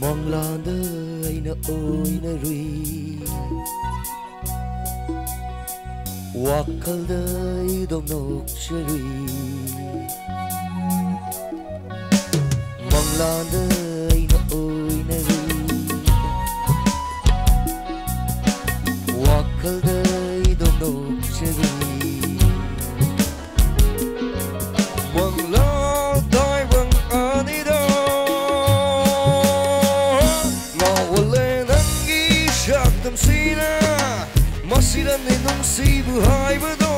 Manglanda aina oinarui Wakalda idonokcharui Manglanda aina oinarui Wakalda idonokcharui Masira nenungsibu haibado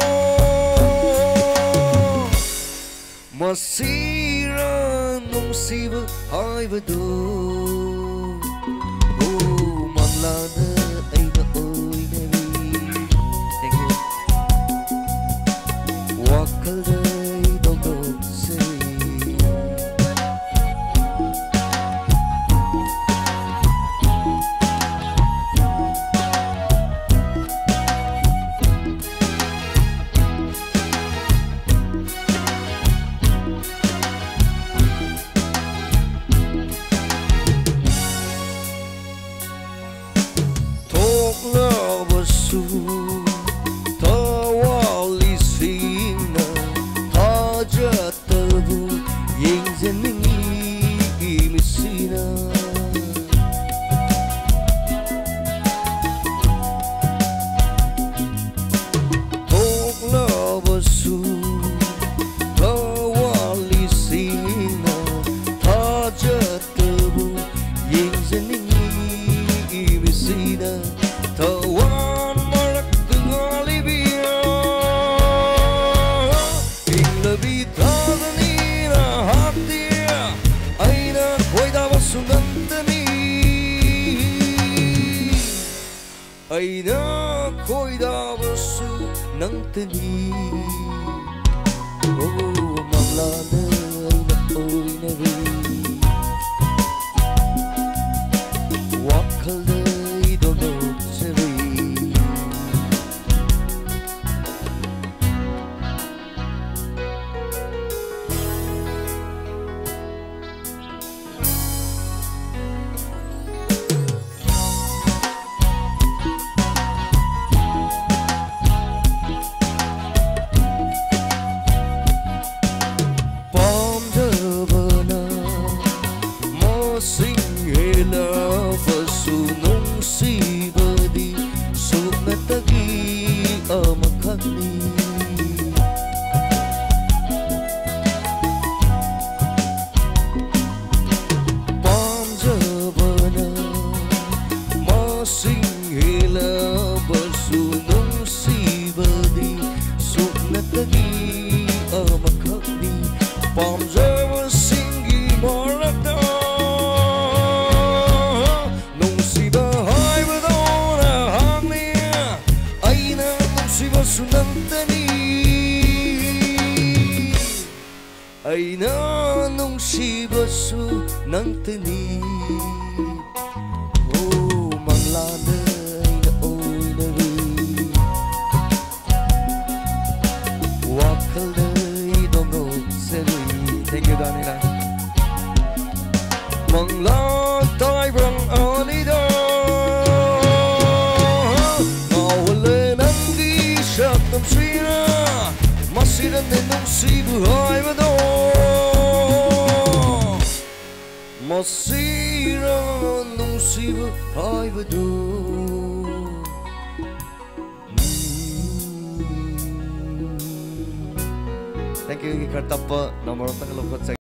Masira nungsibu haibado Oh manglada aina oinari Thank you Wakalda idondoksari Tawalisina hajatabu yengzenmingi imisina Toklabasu tawalisina hajatabu yengzenmingi imisina Tawan marak tengali biya Inglabi tadanina hatiya Aina koida basunantani Aina koida basunantani Oh manglada aina oinari Wakalda Sunungsibadi suknatagi amakani Pamjabana masinghila basunungsibadi suknatagi amakani Pamjaba singgi marakda Sunantani Aina nungsiba sunantani Oh manglada aina oinari Wakalda idondoksari Thank you Danila Manglada ibrang anida Masira nenungsibu haibado Masira nungsibu haibado Thank you Kartapa nomor tanggal